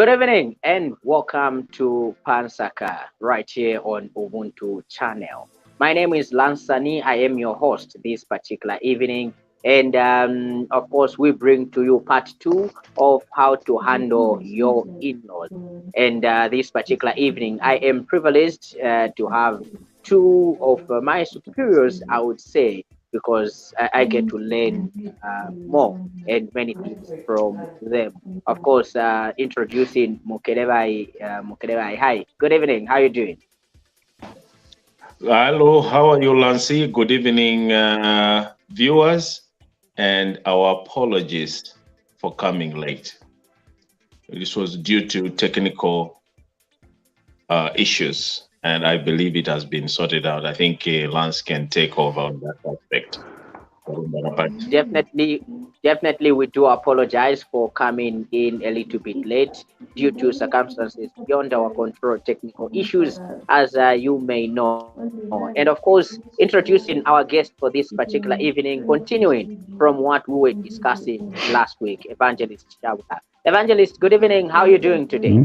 Good evening and welcome to Nsaka right here on Ubuntu channel. My name is Lansani. I am your host this particular evening. And of course, we bring to you part two of how to handle your in-laws. And this particular evening, I am privileged to have two of my superiors, I would say, because I get to learn more and many things from them. Of course, introducing Mukelebai. Mukelebai, hi. Good evening. How are you doing? Hello, how are you, Lancy? Good evening, viewers, and our apologies for coming late. This was due to technical issues, and I believe it has been sorted out. I think Lance can take over on that aspect. Definitely, we do apologize for coming in a little bit late due to circumstances beyond our control, technical issues, as you may know. And of course, introducing our guest for this particular evening, continuing from what we were discussing last week, Evangelist Shaabula. Evangelist, good evening. How are you doing today?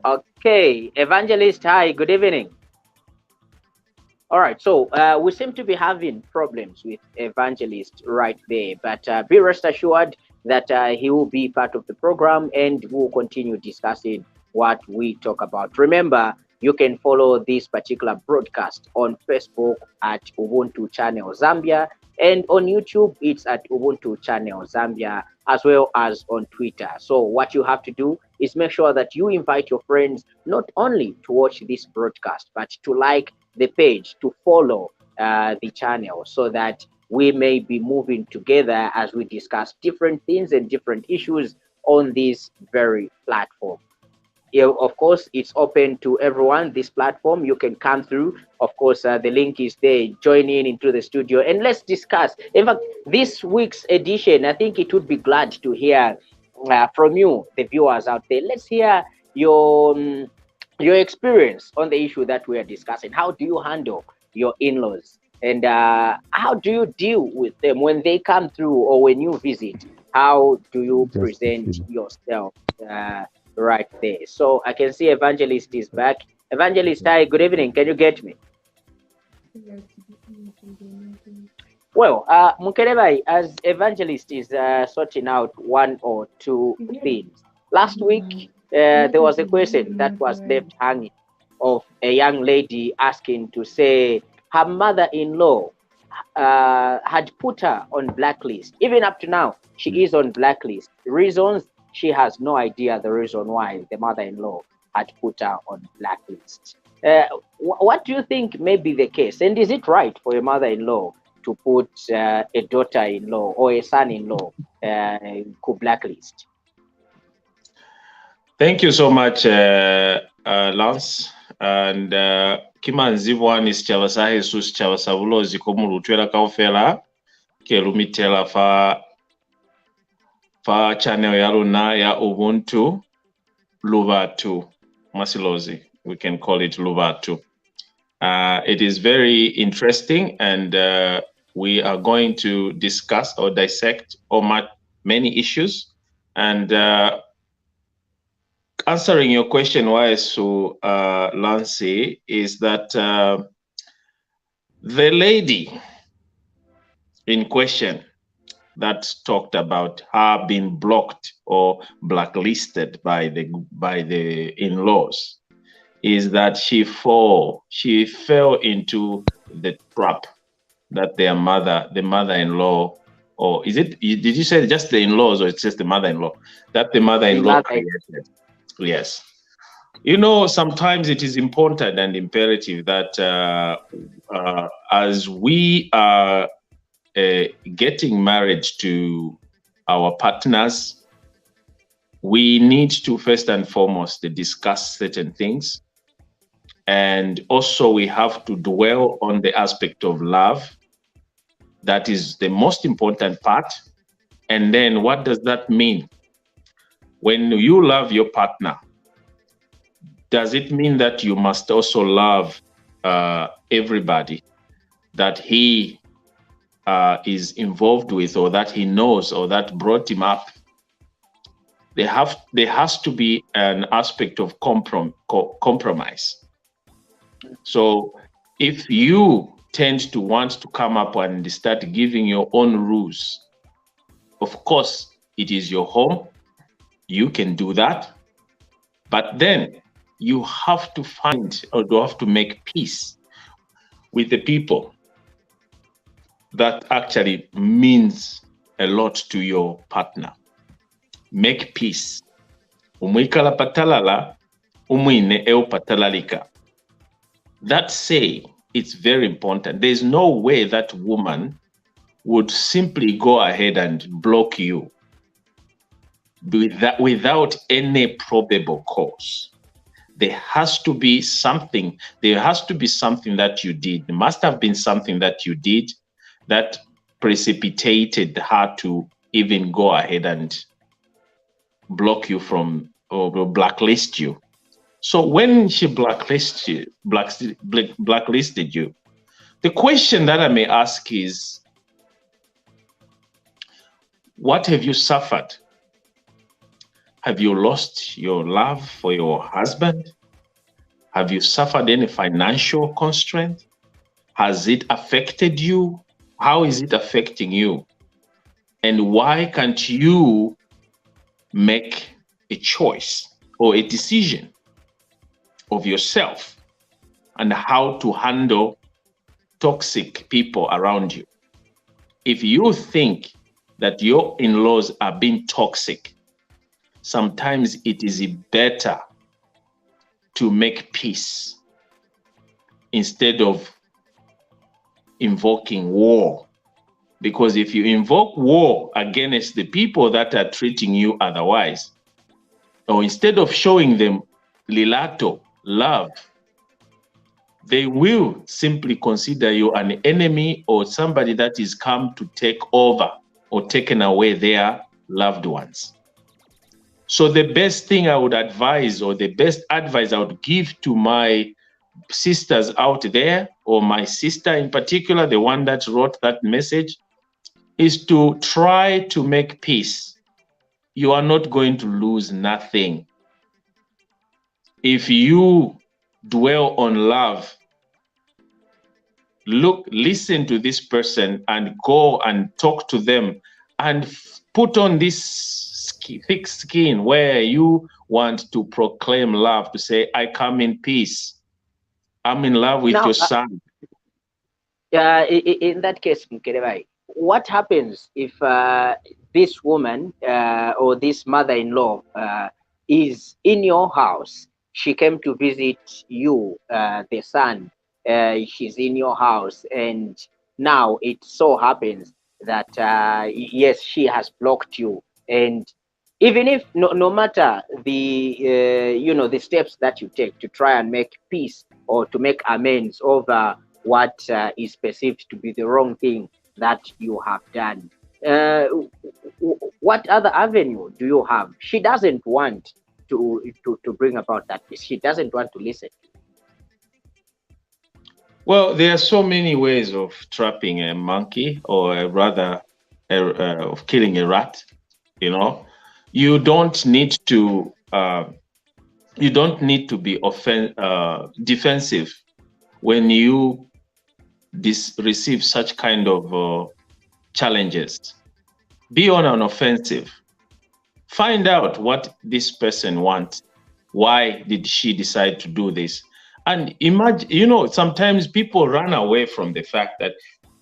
Okay, Evangelist, hi. Good evening. All right, so we seem to be having problems with Evangelist right there, but be rest assured that he will be part of the program and we'll continue discussing what we talk about. Remember, you can follow this particular broadcast on Facebook at Ubuntu Channel Zambia, and on YouTube, it's at Ubuntu Channel Zambia, as well as on Twitter. So what you have to do is make sure that you invite your friends not only to watch this broadcast, but to like the page, to follow the channel, so that we may be moving together as we discuss different things and different issues on this very platform. Yeah, of course, it's open to everyone. This platform, you can come through. Of course, the link is there. Join in into the studio and let's discuss. In fact, this week's edition, I think it would be glad to hear from you, the viewers out there. Let's hear your experience on the issue that we are discussing. How do you handle your in-laws, and how do you deal with them when they come through or when you visit? How do you present yourself? Right there. So I can see Evangelist is back. Evangelist, hi, good evening. Can you get me? Well, Mukelebai, as Evangelist is sorting out one or two things. Last week, there was a question that was left hanging of a young lady asking to say her mother-in-law had put her on blacklist. Even up to now, she is on blacklist. Reasons, she has no idea the reason why the mother-in-law had put her on blacklist. What do you think may be the case? And is it right for a mother-in-law to put a daughter-in-law or a son-in-law to blacklist? Thank you so much, Lance. And kimanzibwani sichawasa Jesus chawasa ulozi komulutwela kaufela kelumitela fa channel ya luna ya Ubuntu Luvatu Masilozi. We can call it Luvatu. It is very interesting, and we are going to discuss or dissect many issues. And answering your question, why so Lancy, is that the lady in question that talked about her being blocked or blacklisted by the in-laws is that she fell into the trap that the mother-in-law, or did you say just the in-laws, or it's just the mother-in-law that the mother-in-law created? Yes. You know, sometimes it is important and imperative that as we are getting married to our partners, we need to first and foremost discuss certain things. And also we have to dwell on the aspect of love. That is the most important part. And then what does that mean? When you love your partner, does it mean that you must also love everybody that he is involved with, or that he knows, or that brought him up, there has to be an aspect of compromise. So if you tend to want to come up and start giving your own rules, of course, it is your home. You can do that. But then you have to find, or you have to make peace with the people that actually means a lot to your partner. Make peace. Umwikala patalala, umwine eu patalalika. That say, it's very important. There's no way that woman would simply go ahead and block you without any probable cause. There has to be something. There has to be something that you did. There must have been something that you did that precipitated her to even go ahead and block you from, or blacklist you. So when she blacklisted you, the question that I may ask is, what have you suffered? Have you lost your love for your husband? Have you suffered any financial constraint? Has it affected you? How is it affecting you? And why can't you make a choice or a decision of yourself and how to handle toxic people around you? If you think that your in-laws are being toxic, sometimes it is better to make peace instead of invoking war. Because if you invoke war against the people that are treating you otherwise, or instead of showing them lilato, love, they will simply consider you an enemy or somebody that is come to take over or taken away their loved ones. So the best thing I would advise, or the best advice I would give to my sisters out there, or my sister in particular, the one that wrote that message, is to try to make peace. You are not going to lose nothing. If you dwell on love, listen to this person and go and talk to them and put on this thick skin where you want to proclaim love, to say, I come in peace. I'm in love with your son. In that case, Mukelebai, what happens if this woman or this mother-in-law is in your house? She came to visit you, the son. She's in your house, and now it so happens that yes, she has blocked you. And even if no matter the the steps that you take to try and make peace or to make amends over what is perceived to be the wrong thing that you have done, what other avenue do you have? She doesn't want to bring about that peace. She doesn't want to listen. Well, there are so many ways of trapping a monkey, or rather of killing a rat. You don't need to be defensive when you receive such kind of challenges. Be on an offensive. Find out what this person wants. Why did she decide to do this? And imagine, sometimes people run away from the fact that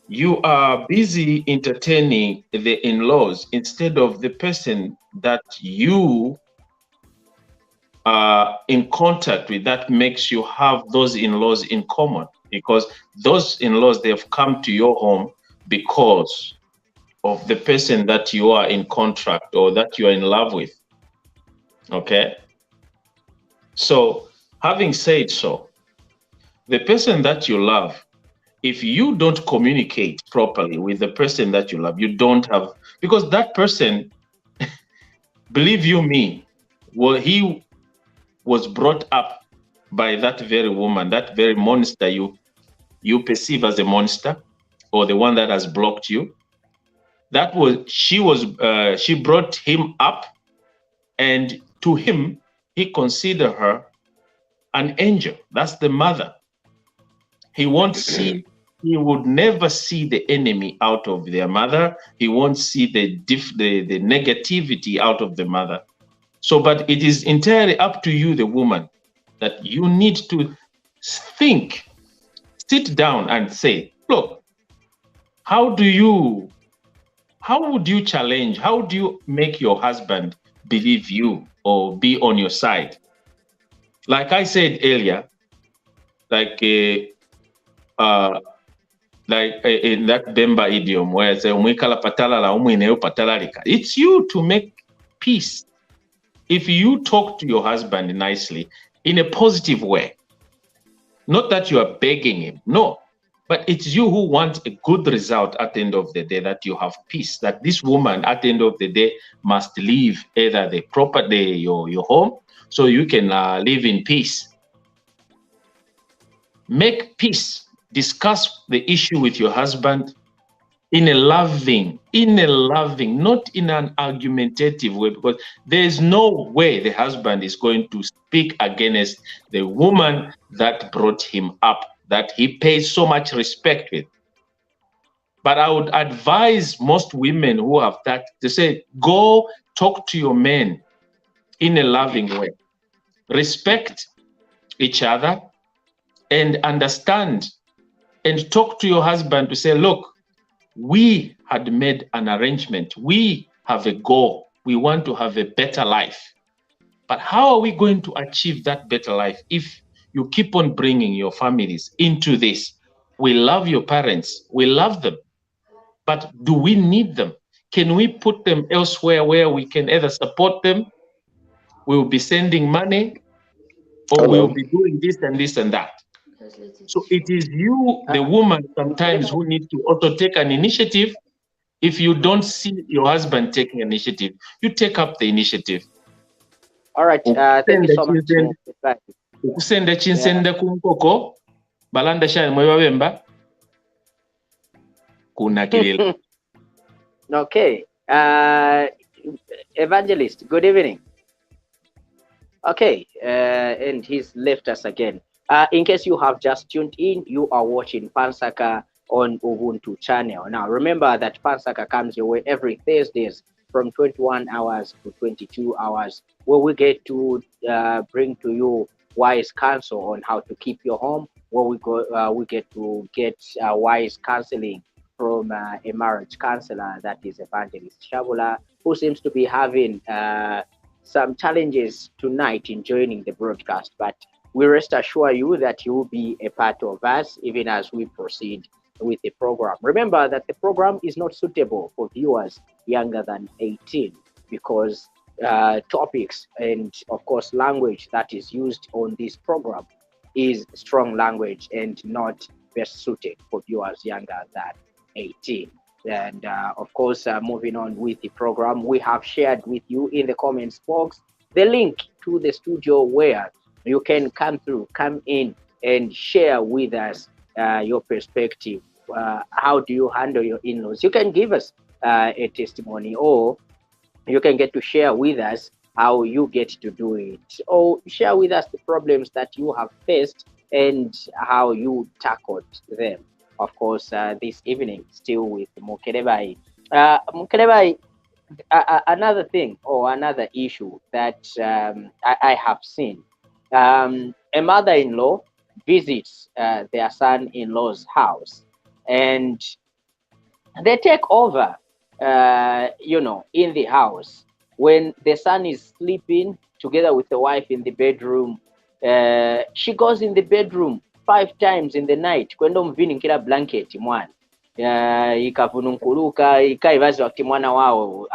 you are busy entertaining the in-laws instead of the person that you are in contact with, that makes you have those in-laws in common. Because those in-laws, they have come to your home because of the person that you are in contract or that you are in love with. Okay? So, having said so, the person that you love, if you don't communicate properly with the person that you love, you don't have, because that person, believe you me, well, he was brought up by that very woman, that very monster you perceive as a monster, or the one that has blocked you. She brought him up, and to him, he considered her an angel. That's the mother. He would never see the enemy out of their mother. He won't see the negativity out of the mother. So, but it is entirely up to you, the woman, that you need to think, sit down and say, look, how would you challenge, how do you make your husband believe you or be on your side? Like I said earlier, like in that Bemba idiom where it's it's you to make peace. If you talk to your husband nicely in a positive way, not that you are begging him, no, but it's you who want a good result at the end of the day, that you have peace, that this woman at the end of the day must leave either the property, your home, so you can live in peace. Make peace. Discuss the issue with your husband in a loving, not in an argumentative way, because there is no way the husband is going to speak against the woman that brought him up, that he pays so much respect with. But I would advise most women who have that to say, go talk to your men in a loving way. Respect each other and understand, and talk to your husband to say, look, we had made an arrangement. We have a goal. We want to have a better life. But how are we going to achieve that better life if you keep on bringing your families into this? We love your parents. We love them. But do we need them? Can we put them elsewhere where we can either support them, we'll be sending money, or we'll be doing this and this and that? So it is you, the woman, sometimes who need to also take an initiative. If you don't see your husband taking initiative, you take up the initiative. All right. Thank you so much. Ukusenda chinsenda kunkoko balanda shani mwewa bemba kuna kilila. Okay. Evangelist, good evening. Okay, and he's left us again. In case you have just tuned in, you are watching Nsaka on Ubuntu channel. Now, remember that Nsaka comes your way every Thursdays from 21 hours to 22 hours, where we get to bring to you wise counsel on how to keep your home, where we get to get wise counseling from a marriage counselor, that is Evangelist Shaabula, who seems to be having some challenges tonight in joining the broadcast, but we rest assure you that you will be a part of us even as we proceed with the program. Remember that the program is not suitable for viewers younger than 18 because topics and of course language that is used on this program is strong language and not best suited for viewers younger than 18. And of course, moving on with the program, we have shared with you in the comments box the link to the studio where you can come in and share with us your perspective. How do you handle your in-laws? You can give us a testimony, or you can get to share with us how you get to do it, or share with us the problems that you have faced and how you tackled them. Of course, this evening, still with Mukelebai. Mukelebai, another thing or another issue that I have seen. A mother-in-law visits their son-in-law's house, and they take over, in the house. When the son is sleeping together with the wife in the bedroom, she goes in the bedroom 5 times in the night kwenda mvinikira blanket mwana ikavununkuluka ikaivazi wakati mwana wao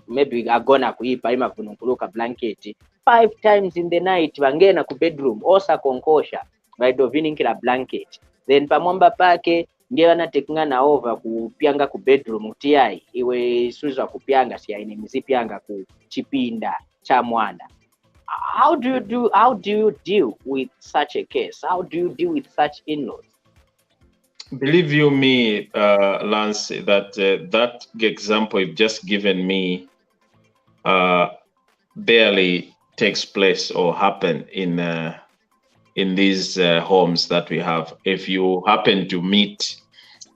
maybe agona kuipa imavununkuluka blanket 5 times in the night bangena ku bedroom osa konkosha vaidovinikira blanket then pamwamba pake ndiye anatekungana over kupyanga ku bedroom utiai iwe suza kupyanga siyaine mizipyanga ku chipinda cha mwana. How do you deal with such a case? How do you deal with such in-laws? Believe you me, Lance, that that example you've just given me barely takes place or happen in these homes that we have. If you happen to meet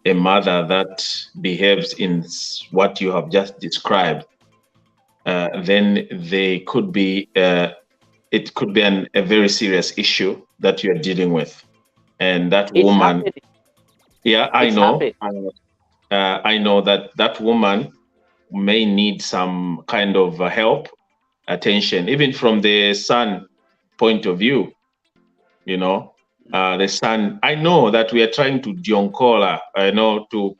a mother that behaves in what you have just described, then they could be it could be a very serious issue that you're dealing with. And that It's woman, happening. yeah, I It's know. happening. I know that that woman may need some kind of help, attention, even from the son point of view. You know, the son. I know that we are trying to dioncola, I know, to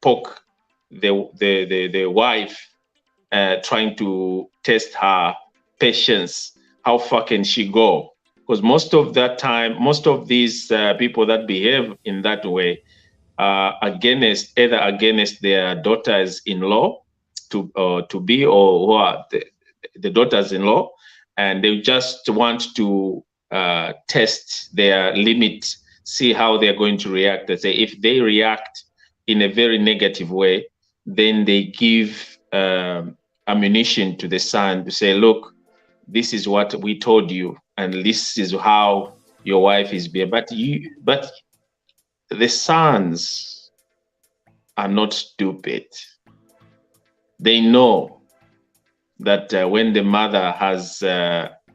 poke the wife, trying to test her patience. How far can she go? Because most of that time, most of these people that behave in that way either against their daughters-in-law to be, or who are the daughters-in-law, and they just want to test their limit, see how they're going to react. They say if they react in a very negative way, then they give ammunition to the son to say, look, this is what we told you, and this is how your wife is being. But the sons are not stupid. They know that when the mother has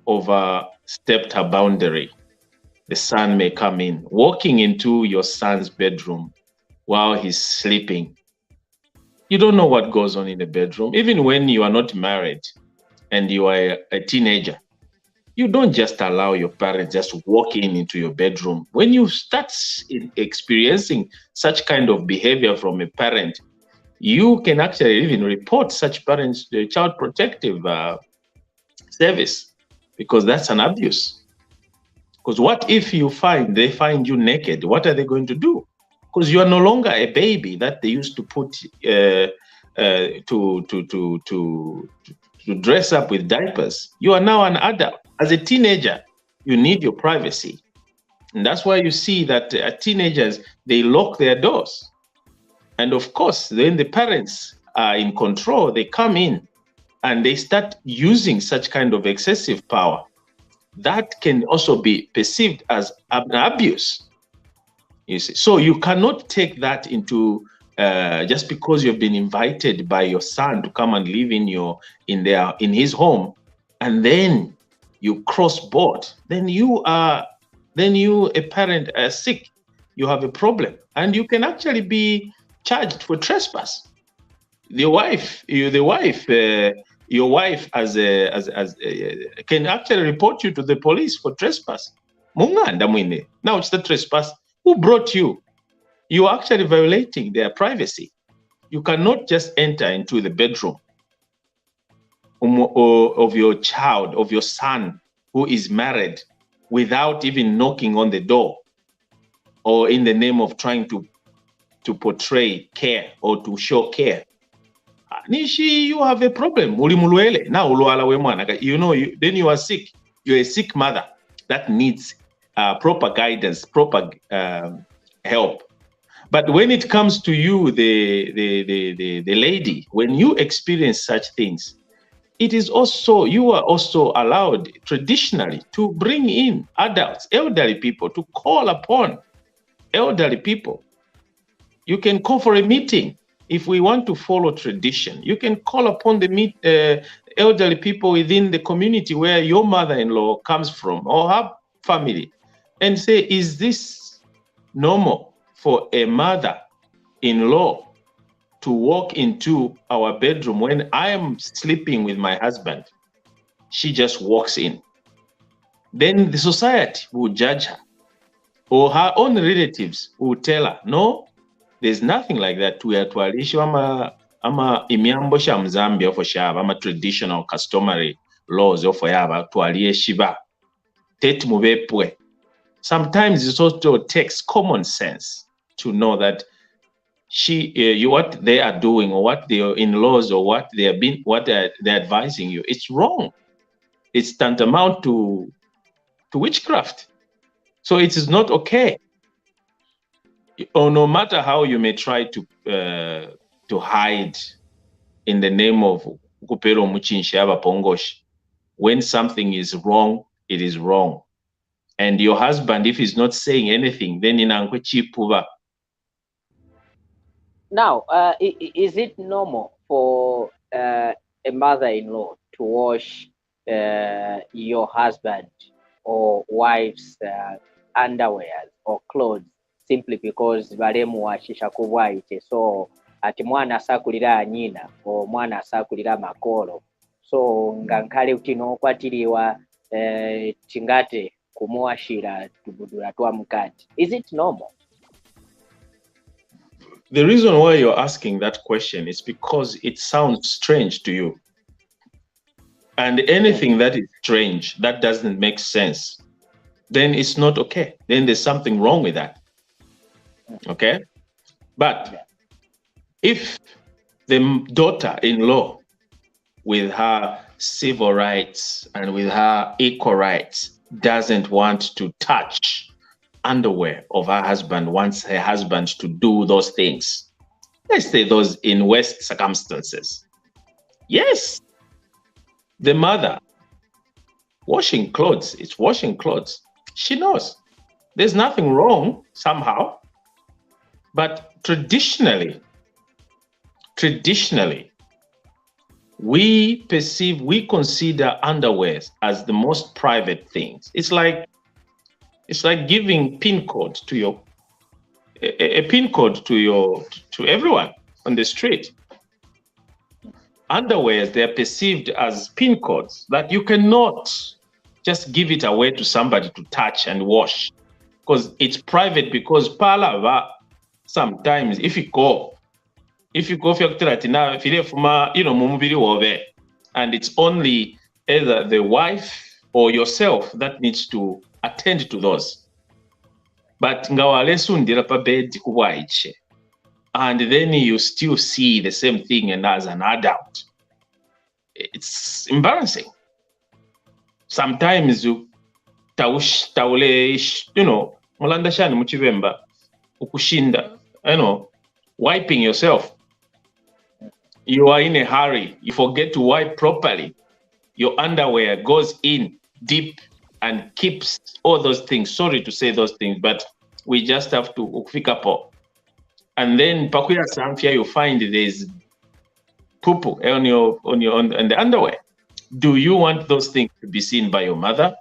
overstepped her boundary, the son may come in. Walking into your son's bedroom while he's sleeping, you don't know what goes on in the bedroom. Even when you are not married and you are a teenager, you don't just allow your parents just walk into your bedroom. When you start experiencing such kind of behavior from a parent, you can actually even report such parents to the Child Protective Service, because that's an abuse. Because what if they find you naked? What are they going to do? Because you are no longer a baby that they used to put to dress up with diapers. You are now an adult. As a teenager, you need your privacy. And that's why you see that teenagers, they lock their doors. And of course, when the parents are in control, they come in and they start using such kind of excessive power. That can also be perceived as an abuse. You see, so you cannot take that into just because you've been invited by your son to come and live in his home, and then you cross board. Then you a parent are sick. You have a problem, and you can actually be charged for trespass. Your wife can actually report you to the police for trespass. Now it's the trespass. Who brought you? You are actually violating their privacy. You cannot just enter into the bedroom of your child, of your son who is married, without even knocking on the door, or in the name of trying to portray care or to show care. Nishi, you have a problem. You know, then you are sick. You're a sick mother that needs proper guidance, proper help. But when it comes to you, the lady, when you experience such things, it is also, you are also allowed traditionally to bring in adults, elderly people, to call upon elderly people. You can call for a meeting. If we want to follow tradition, you can call upon the elderly people within the community where your mother-in-law comes from or her family, and say, is this normal for a mother-in-law to walk into our bedroom when I am sleeping with my husband? She just walks in. Then the society will judge her, or her own relatives will tell her, no, there's nothing like that. We are to ama imyambo sha mzambi ofo shaba, ama traditional customary laws ofo yaba to shiba tet mubepwe. Sometimes it also takes common sense to know that what they are doing, or what their in-laws, or what they're advising you, it's wrong. It's tantamount to witchcraft. So it is not okay. or no matter how you may try to hide in the name of kupero muchinshaba pongosh, when something is wrong, it is wrong. And your husband, if he's not saying anything, then inankwe chipuva. Now, is it normal for a mother-in-law to wash your husband or wife's underwear or clothes simply because balemuwashisha kubwaite, so ati mwana asakulira nyina or mwana asakulira makolo, so nga nkale utino okwatiriwa tingate kumuwashira tubudula twa mukati? Is it normal? The reason why you're asking that question is because it sounds strange to you. And anything that is strange, that doesn't make sense, then it's not okay. Then there's something wrong with that. Okay? But if the daughter-in-law, with her civil rights and with her equal rights, doesn't want to touch underwear of her husband, wants her husband to do those things, let's say those in West circumstances, yes, the mother washing clothes, it's washing clothes. She knows there's nothing wrong somehow, but traditionally, we consider underwear as the most private things. It's like giving pin code to your a pin code to everyone on the street. Underwears, they're perceived as pin codes that you cannot just give it away to somebody to touch and wash, because it's private. Because palava, sometimes if you go and it's only either the wife or yourself that needs to attend to those. But ngawalesundira pa bed kuwaiche, and then you still see the same thing, and as an adult, it's embarrassing. Sometimes you mulanda shani muchivemba ukushinda, wiping yourself. You are in a hurry, you forget to wipe properly. Your underwear goes in deep and keeps all those things. Sorry to say those things, but we just have to ukfikapo. And then pakuya samfia, you find there's poo on the underwear. Do you want those things to be seen by your mother?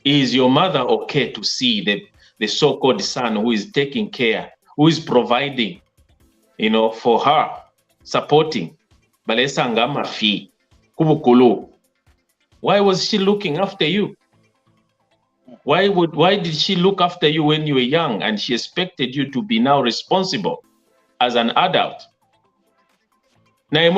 Is your mother okay to see the so-called son who is taking care, who is providing, for her, supporting? Balesanga fee, kubukulu. Why was she looking after you? Why did she look after you when you were young and she expected you to be now responsible as an adult? Make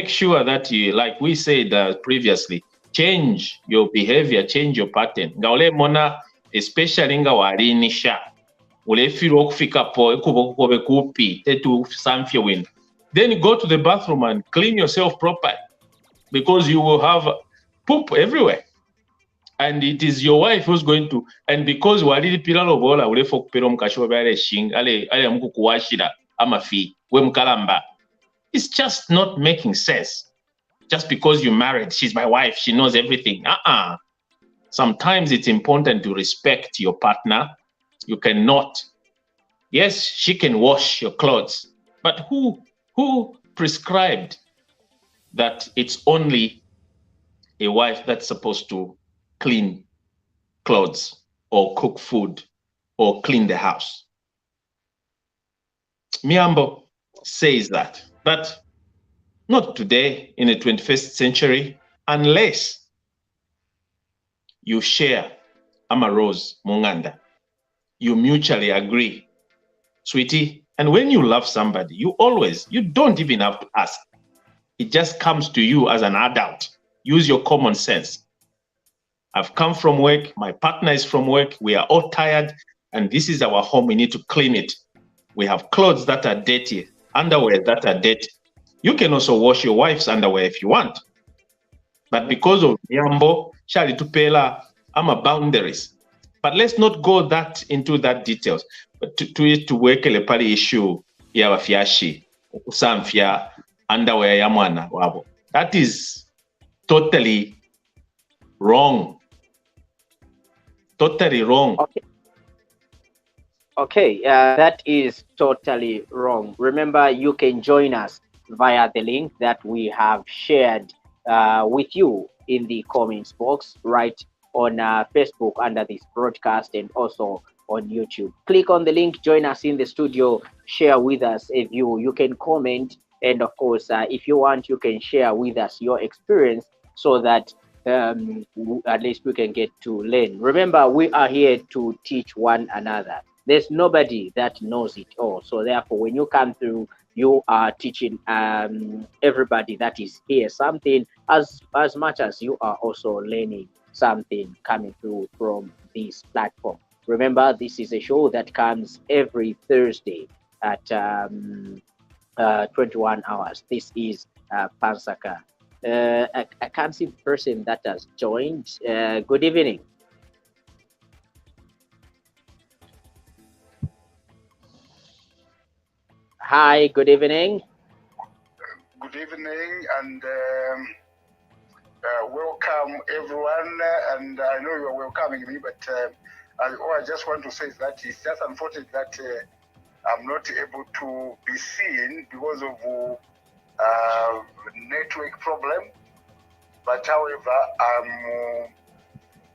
sure that you, like we said previously, change your behavior, change your pattern. Ngaole mona, especially nga walinisha, ule firo kufika po kubokobe kupi tetu samfye win. Then go to the bathroom and clean yourself properly, because you will have poop everywhere. And it is your wife who's going to, and because walili pilalo bola ule fok pero mkasho bale shing ale mku kuwashira amafi we mkalamba. It's just not making sense. Just because you're married, she's my wife, she knows everything. Sometimes it's important to respect your partner. You cannot. Yes, she can wash your clothes, but who prescribed that it's only a wife that's supposed to clean clothes or cook food or clean the house? Miambo says that, but not today in the 21st century, unless you share Amaros Munganda. You mutually agree, sweetie. And when you love somebody, you don't even have to ask. It just comes to you as an adult. Use your common sense. I've come from work, my partner is from work, we are all tired, and this is our home, we need to clean it. We have clothes that are dirty, underwear that are dirty. You can also wash your wife's underwear if you want. But because of Yambo, Shali Tupela, boundaries, But let's not go into that details. But to work a pali issue ya bafyashi okusamfya underwear ya mwana wabo. That is totally wrong. Totally wrong. Okay, that is totally wrong. Remember, you can join us via the link that we have shared with you in the comments box right on Facebook under this broadcast and also on YouTube. Click on the link, join us in the studio, share with us a view. You can comment, and of course, if you want, you can share with us your experience so that at least we can get to learn. Remember, we are here to teach one another. There's nobody that knows it all. So therefore, when you come through, you are teaching everybody that is here something as much as you are also learning something coming through from this platform. Remember, this is a show that comes every Thursday at 21 hours. This is Pansaka. I can't see the person that has joined. Good evening. Hi, good evening. Good evening and welcome everyone. And I know you are welcoming me, but all I just want to say is that it's just unfortunate that I'm not able to be seen because of network problem. But however,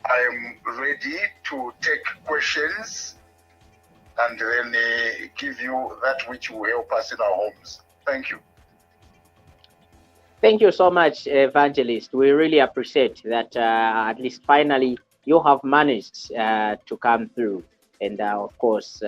I'm ready to take questions and then give you that which will help us in our homes. Thank you. Thank you so much, Evangelist. We really appreciate that at least finally you have managed to come through and, of course,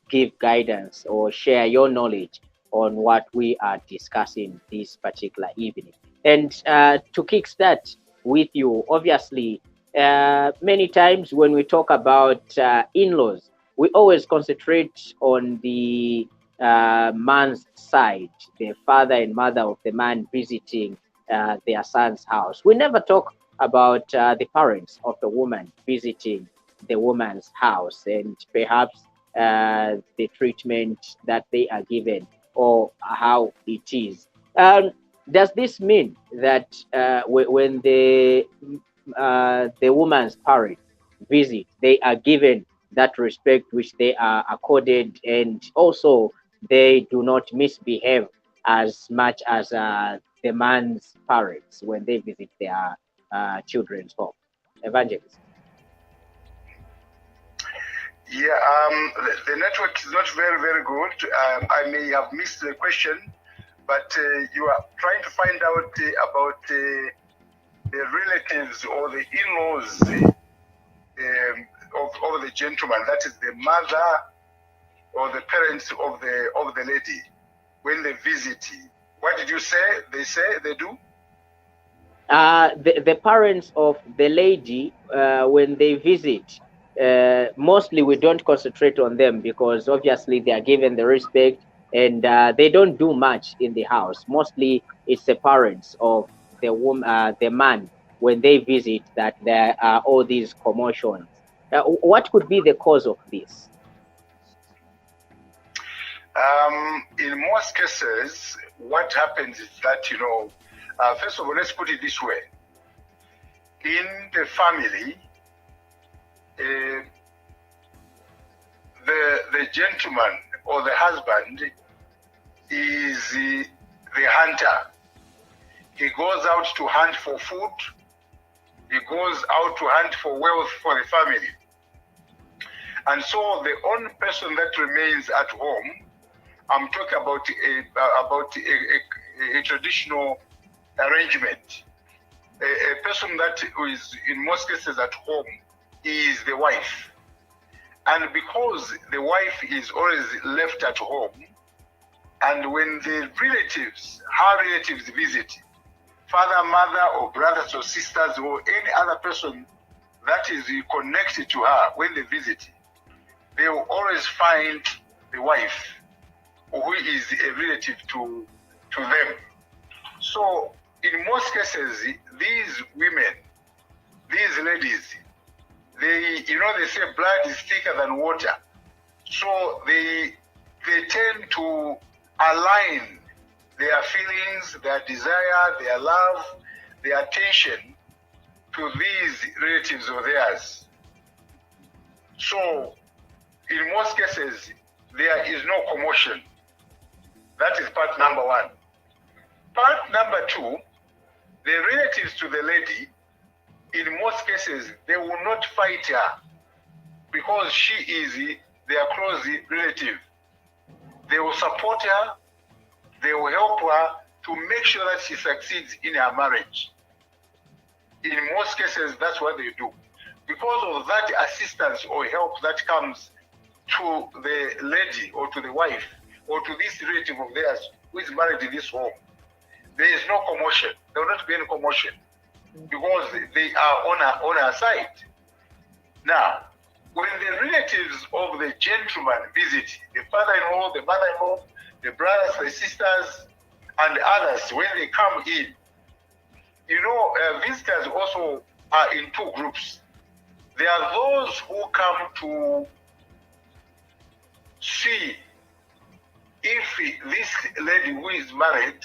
give guidance or share your knowledge on what we are discussing this particular evening. And to kickstart with you, obviously, many times when we talk about in-laws, we always concentrate on the man's side, the father and mother of the man visiting their son's house. We never talk about the parents of the woman visiting the woman's house and perhaps the treatment that they are given or how it is. Does this mean that when the woman's parents visit, they are given that respect which they are accorded, and also they do not misbehave as much as the man's parents when they visit their children's home? Evangelist. Yeah, the network is not very, very good. I may have missed the question, but you are trying to find out about the relatives or the in-laws of the gentleman, that is the mother or the parents of the lady when they visit. What did you say? They do? The parents of the lady when they visit, mostly we don't concentrate on them because obviously they are given the respect and they don't do much in the house. Mostly it's the parents of the woman, the man, when they visit that there are all these commotions. What could be the cause of this? In most cases, what happens is that, first of all, let's put it this way. In the family, the gentleman or the husband is the hunter. He goes out to hunt for food. He goes out to hunt for wealth for the family. And so the only person that remains at home, I'm talking about a traditional arrangement. A person that is in most cases at home is the wife. And because the wife is always left at home, and when the relatives, her relatives visit, father, mother, or brothers or sisters, or any other person that is connected to her, when they visit, they will always find the wife, who is a relative to them. So in most cases, these women, these ladies, they say blood is thicker than water. So they tend to align their feelings, their desire, their love, their attention to these relatives of theirs. So in most cases, there is no commotion. That is part number one. Part number two, the relatives to the lady, in most cases, they will not fight her because she is their close relative. They will support her, they will help her to make sure that she succeeds in her marriage. In most cases, that's what they do. Because of that assistance or help that comes to the lady or to the wife or to this relative of theirs who is married in this home, there is no commotion. There will not be any commotion because they are on her side. Now, when the relatives of the gentleman visit, the father-in-law, the mother-in-law, the brothers, the sisters, and others, when they come in, visitors also are in two groups. There are those who come to see if this lady who is married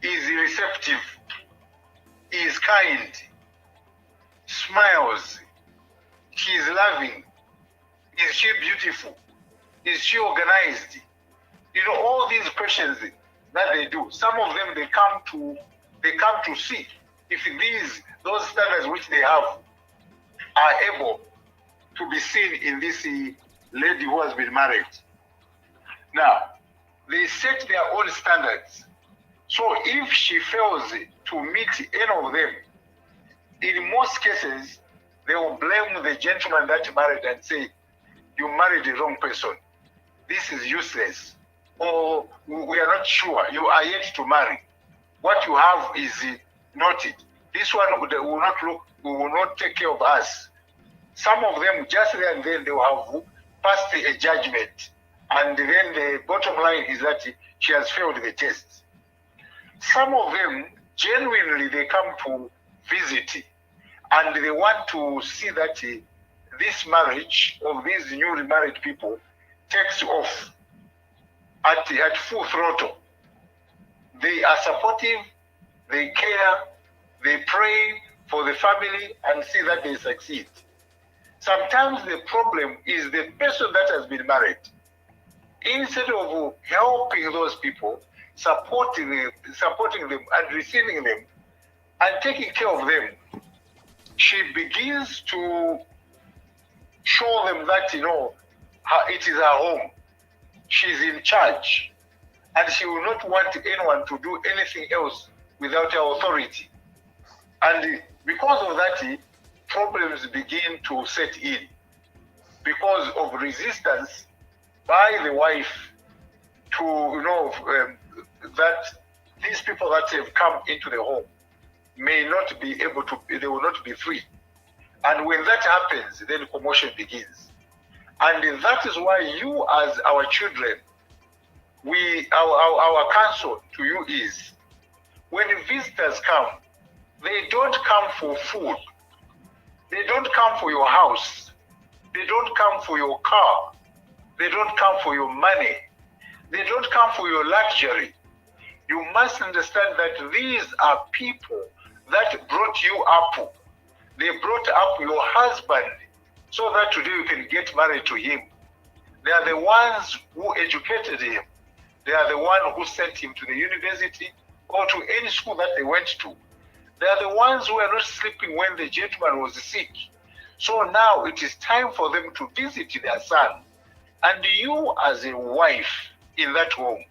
is receptive, is kind, smiles, she is loving, is she beautiful, is she organized? All these questions that they do. Some of them they come to see if those standards which they have are able to be seen in this lady who has been married. Now, they set their own standards. So if she fails to meet any of them, in most cases, they will blame the gentleman that married and say, you married the wrong person. This is useless. Or we are not sure. You are yet to marry. What you have is noted. This one will not take care of us. Some of them, just there and then, they will have passed a judgment. And then the bottom line is that she has failed the test. Some of them, genuinely, they come to visit and they want to see that this marriage of these newly married people takes off at full throttle. They are supportive, they care, they pray for the family and see that they succeed. Sometimes the problem is the person that has been married. Instead of helping those people, supporting them and receiving them and taking care of them, she begins to show them that, it is her home. She's in charge. And she will not want anyone to do anything else without her authority. And because of that, problems begin to set in because of resistance by the wife to, that these people that have come into the home may not be able to, they will not be free. And when that happens, then commotion begins. And that is why you as our children, our counsel to you is, when visitors come, they don't come for food. They don't come for your house. They don't come for your car. They don't come for your money. They don't come for your luxury. You must understand that these are people that brought you up. They brought up your husband so that today you can get married to him. They are the ones who educated him. They are the one who sent him to the university or to any school that they went to. They are the ones who are not sleeping when the gentleman was sick. So now it is time for them to visit their son. And you as a wife in that home,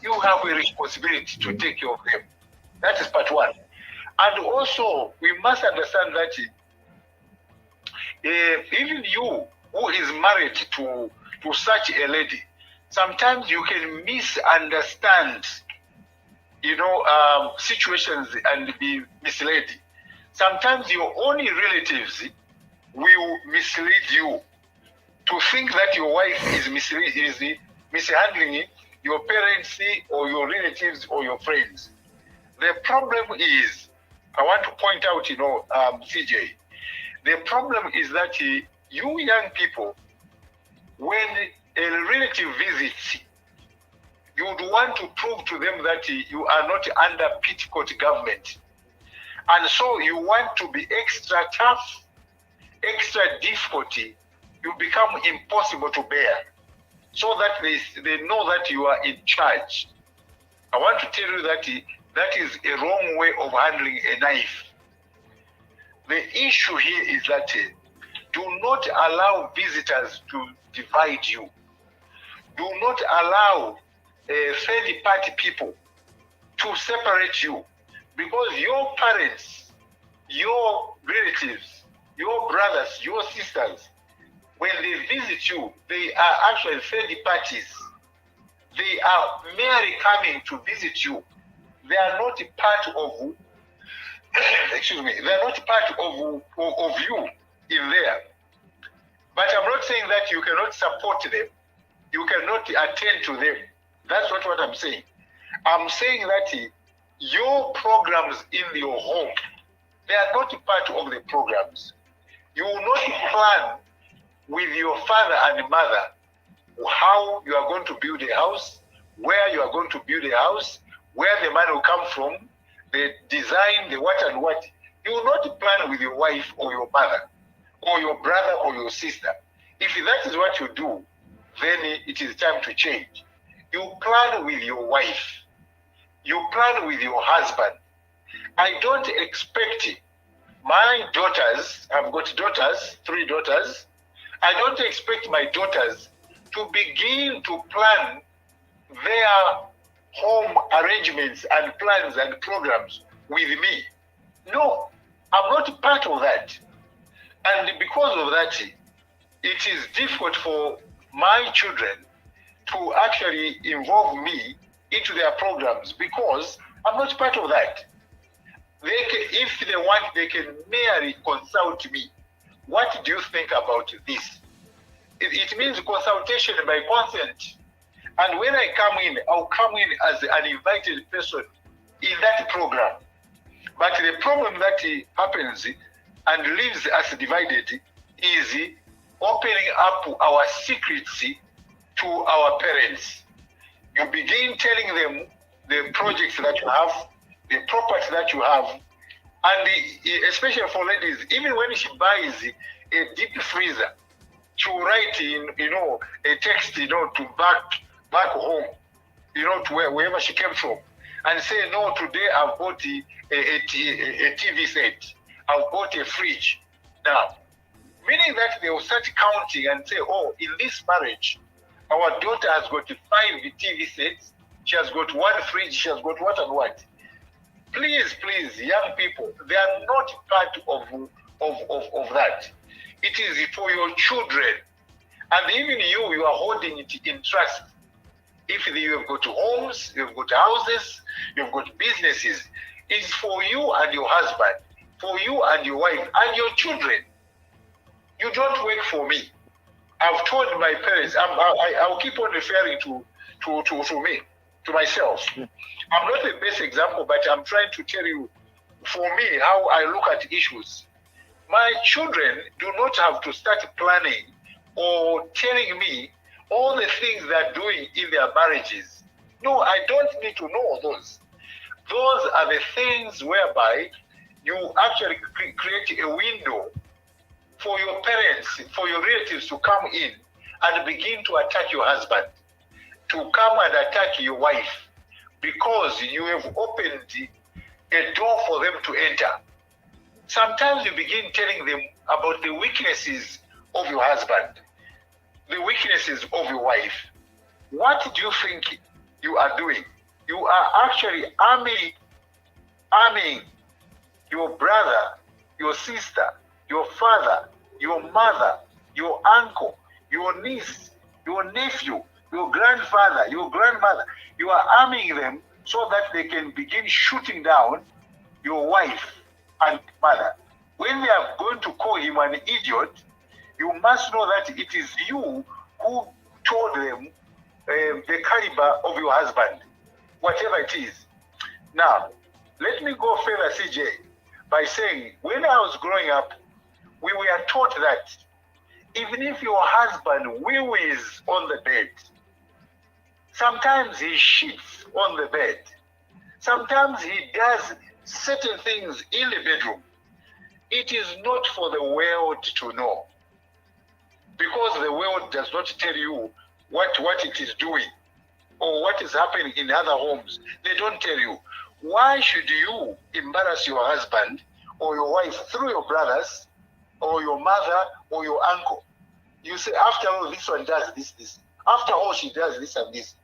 you have a responsibility to take care of them. That is part one. And also, we must understand that even you who is married to such a lady, sometimes you can misunderstand, situations and be misled. Sometimes your own relatives will mislead you to think that your wife is mishandling your parents or your relatives or your friends. The problem is, I want to point out, CJ, The problem is that you young people, when a relative visits, you would want to prove to them that you are not under petticoat government. And so you want to be extra tough, extra difficulty, you become impossible to bear, so that they know that you are in charge. I want to tell you that that is a wrong way of handling a knife. The issue here is that do not allow visitors to divide you. Do not allow third-party people to separate you, because your parents, your relatives, your brothers, your sisters, when they visit you, they are actually third parties. They are merely coming to visit you. They are not part of, excuse me, they are not part of you in there. But I'm not saying that you cannot support them. You cannot attend to them. That's not what I'm saying. I'm saying that your programs in your home, they are not part of the programs. You will not plan with your father and mother how you are going to build a house, where you are going to build a house, where the money will come from, the design, the what and what. You will not plan with your wife or your mother or your brother or your sister. If that is what you do, then it is time to change. You plan with your wife. You plan with your husband. I don't expect my daughters, I've got daughters, 3 daughters, I don't expect my daughters to begin to plan their home arrangements and plans and programs with me. No, I'm not part of that. And because of that, it is difficult for my children to actually involve me into their programs, because I'm not part of that. They can, if they want, they can merely consult me. What do you think about this? It means consultation by consent. And when I come in, I'll come in as an invited person in that program. But the problem that happens and leaves us divided is opening up our secrets to our parents. You begin telling them the projects that you have, the property that you have, and especially for ladies, even when she buys a deep freezer, to write in, a text, to back home, to wherever she came from, and say, no, today I've bought a TV set, I've bought a fridge. Now, meaning that they will start counting and say, oh, in this marriage, our daughter has got 5 TV sets, she has got 1 fridge, she has got what and what. Please, young people, they are not part of that. It is for your children. And even you are holding it in trust. If you have got homes, you have got houses, you have got businesses, it's for you and your husband, for you and your wife, and your children. You don't work for me. I've told my parents, I'll keep on referring to me, to myself. I'm not the best example, but I'm trying to tell you, for me, how I look at issues. My children do not have to start planning or telling me all the things they're doing in their marriages. No, I don't need to know those. Those are the things whereby you actually create a window for your parents, for your relatives to come in and begin to attack your husband, to come and attack your wife, because you have opened a door for them to enter. Sometimes you begin telling them about the weaknesses of your husband, the weaknesses of your wife. What do you think you are doing? You are actually arming your brother, your sister, your father, your mother, your uncle, your niece, your nephew, your grandfather, your grandmother. You are arming them so that they can begin shooting down your wife and mother. When they are going to call him an idiot, you must know that it is you who told them the caliber of your husband, whatever it is. Now, let me go further, CJ, by saying, when I was growing up, we were taught that even if your husband is on the bed, sometimes he shits on the bed, sometimes he does certain things in the bedroom, it is not for the world to know, because the world does not tell you what it is doing or what is happening in other homes. They don't tell you. Why should you embarrass your husband or your wife through your brothers or your mother or your uncle? You say, after all, this one does this. After all, she does this and this.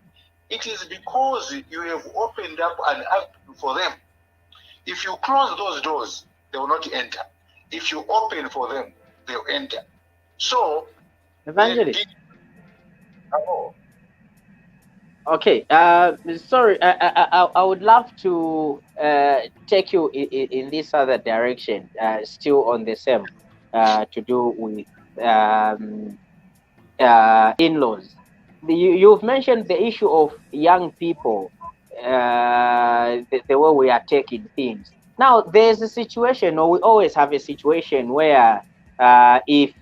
It is because you have opened up an avenue for them. If you close those doors, they will not enter. If you open for them, they'll enter. So, Evangelist. Oh. Okay. Sorry. I would love to take you in this other direction. Still on the same. To do with in-laws. You've mentioned the issue of young people, the way we are taking things. Now, there's a situation, or we always have a situation where if,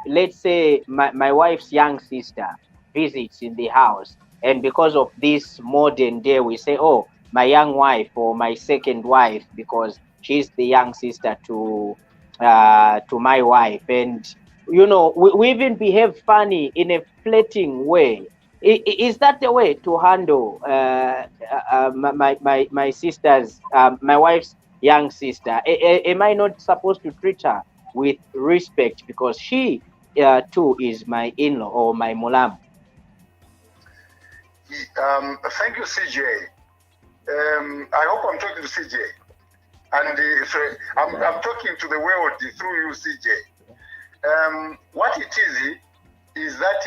let's say, my wife's young sister visits in the house, and because of this modern day, we say, oh, my young wife or my second wife, because she's the young sister to my wife, and we even behave funny in a flirting way. Is that the way to handle my sister's, my wife's young sister? Am I not supposed to treat her with respect because she too is my in-law or my mulam? Thank you, CJ. I hope I'm talking to CJ. And so I'm talking to the world through you, CJ. What it is that,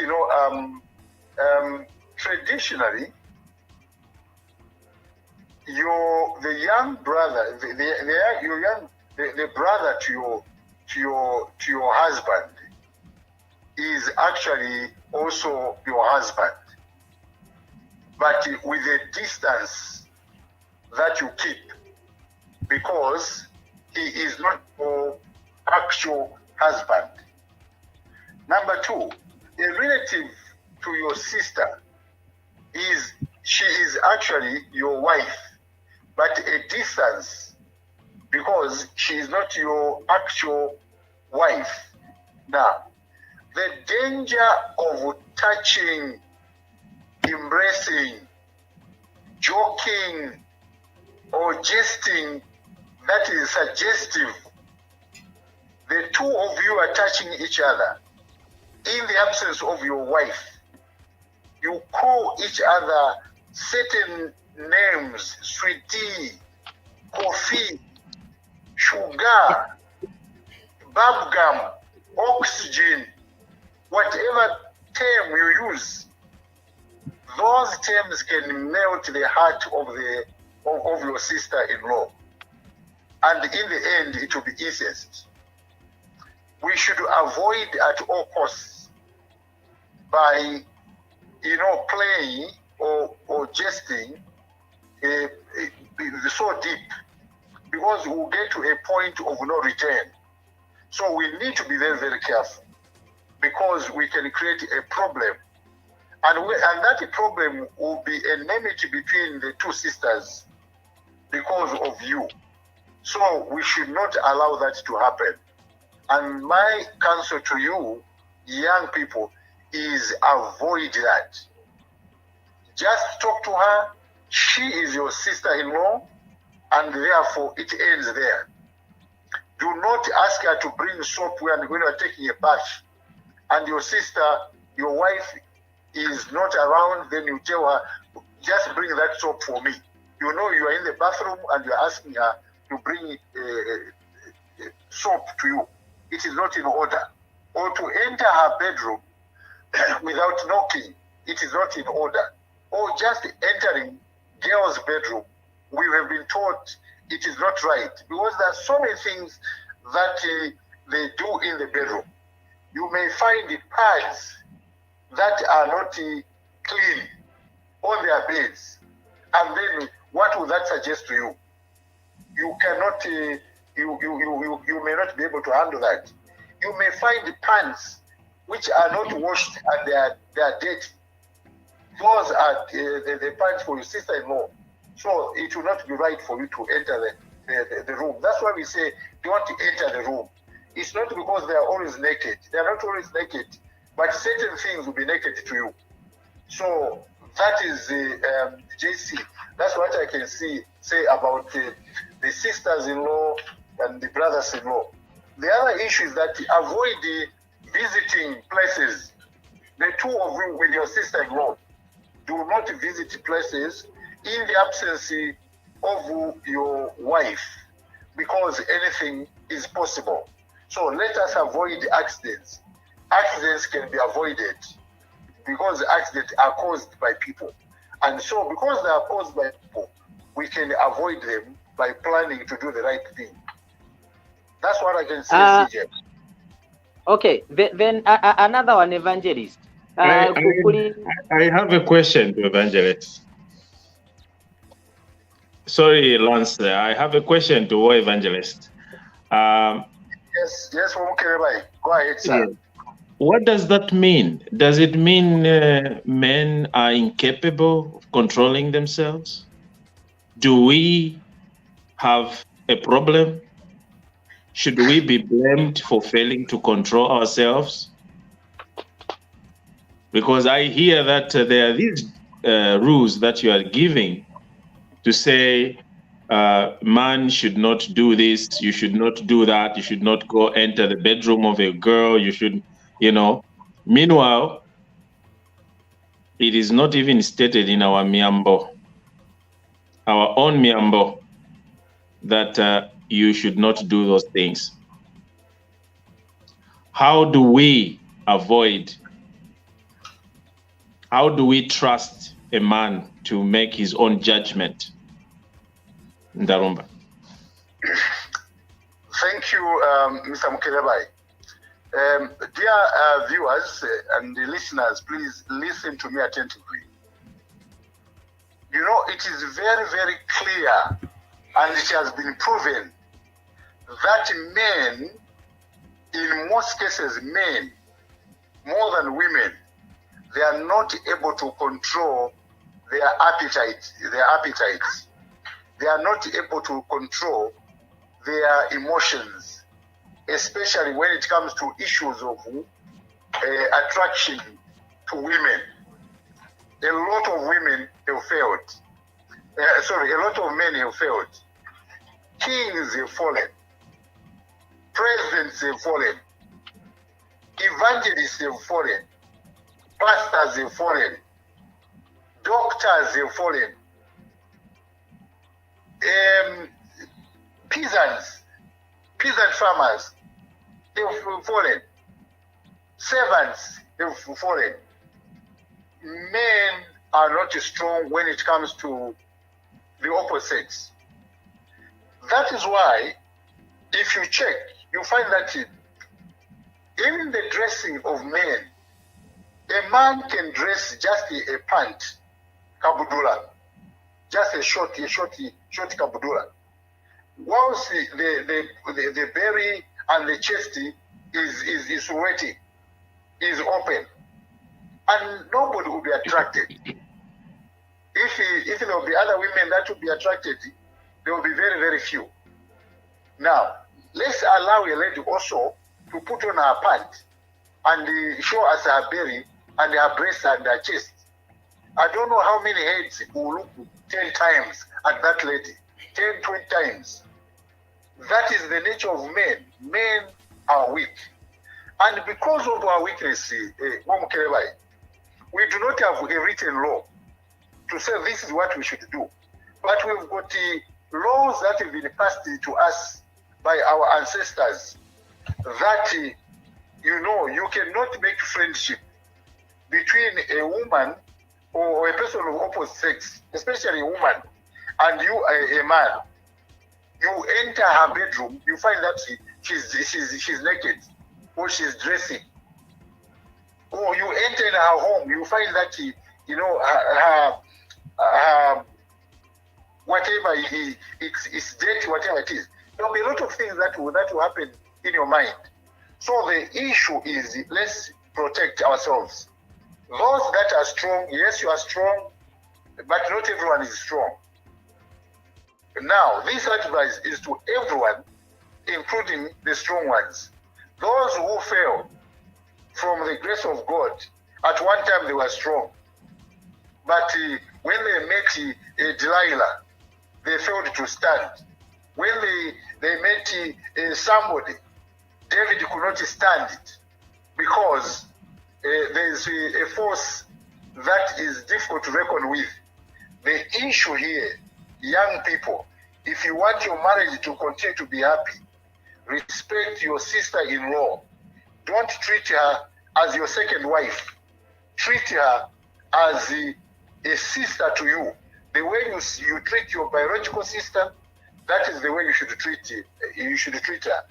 traditionally, the young brother, the brother to your husband is actually also your husband, but with a distance that you keep, because he is not your actual husband. Number two, a relative to your sister she is actually your wife, but a distance, because she is not your actual wife. Now, the danger of touching, embracing, joking, or jesting that is suggestive, the two of you are touching each other in the absence of your wife. You call each other certain names: sweetie, coffee, sugar, bubblegum, oxygen, whatever term you use. Those terms can melt the heart of your sister-in-law, and in the end, it will be incest. We should avoid at all costs by playing or jesting so deep, because we'll get to a point of no return. So we need to be very, very careful, because we can create a problem, and that problem will be enmity between the two sisters because of you. So we should not allow that to happen. And my counsel to you, young people, is avoid that. Just talk to her. She is your sister-in-law, and therefore it ends there. Do not ask her to bring soap when you are taking a bath, and your sister, your wife, is not around. Then you tell her, just bring that soap for me. You are in the bathroom and you are asking her to bring soap to you. It is not in order. Or to enter her bedroom without knocking, it is not in order. Or just entering girl's bedroom, we have been taught it is not right, because there are so many things that they do in the bedroom. You may find the pads that are not clean on their beds, and then what would that suggest to you? You cannot, you may not be able to handle that. you may find pants which are not washed and they are dirty. Those are the pants for your sister-in-law. So it will not be right for you to enter the room. That's why we say don't enter the room. It's not because they are always naked. They are not always naked, but certain things will be naked to you. So that is JC. That's what I can say about the sisters-in-law and the brothers-in-law. The other issue is that avoid visiting places. The two of you with your sister-in-law, do not visit places in the absence of your wife, because anything is possible. So let us avoid accidents. Accidents can be avoided because accidents are caused by people. And so because they are caused by people, we can avoid them by planning to do the right thing. That's what I can say, CJ. Okay, then another one, Evangelist. I have a question to Evangelist. Sorry, Lance. I have a question to Evangelist. Yes, Mukelebai. Go ahead, sir. Yeah. What does that mean? Does it mean men are incapable of controlling themselves? Do we have a problem? Should we be blamed for failing to control ourselves? Because I hear that there are these rules that you are giving to say, man should not do this, you should not do that, you should not go enter the bedroom of a girl, you should, Meanwhile, it is not even stated in our Miambo, our own Miambo, that you should not do those things. How do we trust a man to make his own judgment? Ndarumba. Thank you, Mr. Mukelebai. Dear viewers and the listeners, please listen to me attentively. You know, it is very, very clear, and it has been proven, that men, in most cases, men, more than women, they are not able to control their appetites. They are not able to control their emotions, especially when it comes to issues of attraction to women. A lot of women have failed. A lot of men have failed. Kings have fallen. Presidents have fallen. Evangelists have fallen. Pastors have fallen. Doctors have fallen. Peasant farmers have fallen. Servants have fallen. Men are not strong when it comes to the opposites. That is why, if you check, you find that in the dressing of men, a man can dress just a pant, kabudula, just a short kabudula. Whilst the belly and the chest is sweaty, is open, and nobody will be attracted. If there will be other women that will be attracted, there will be very, very few. Now, let's allow a lady also to put on her pant and show us her belly and her breast and her chest. I don't know how many heads will look 10 times at that lady, 10, 20 times. That is the nature of men. Men are weak. And because of our weakness, Mukelebai, we do not have a written law to say this is what we should do. But we've got laws that have been passed to us by our ancestors that, you cannot make friendship between a woman or a person of opposite sex, especially a woman, and you, a man. You enter her bedroom, you find that she's naked, or she's dressing. Or you enter in her home, you find that her whatever it's dirty, whatever it is. There will be a lot of things that will happen in your mind. So the issue is, let's protect ourselves. Those that are strong, yes, you are strong, but not everyone is strong. Now, this advice is to everyone, including the strong ones. Those who fell from the grace of God, at one time they were strong. But when they met Delilah, they failed to stand. When they met somebody, David could not stand it because there's a force that is difficult to reckon with. The issue here, young people, if you want your marriage to continue to be happy, respect your sister-in-law. Don't treat her as your second wife. Treat her as a sister to you. The way you treat your biological sister, that is the way you should treat her,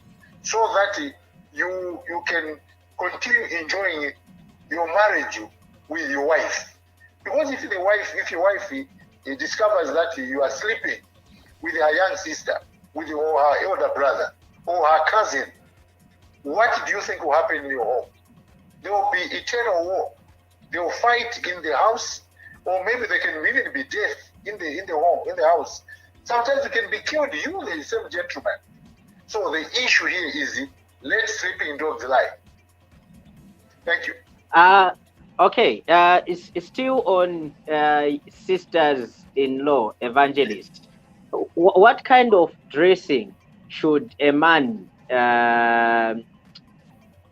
so that you can continue enjoying your marriage with your wife. Because if your wife discovers that you are sleeping with her young sister, with her elder brother, or her cousin, what do you think will happen in your home? There will be eternal war. They will fight in the house, or maybe they can even be death in the home, in the house. Sometimes you can be killed, you the same gentleman. So the issue here is, let sleeping dogs lie. Thank you. Okay. It's still on sisters-in-law, Evangelist. What kind of dressing should a man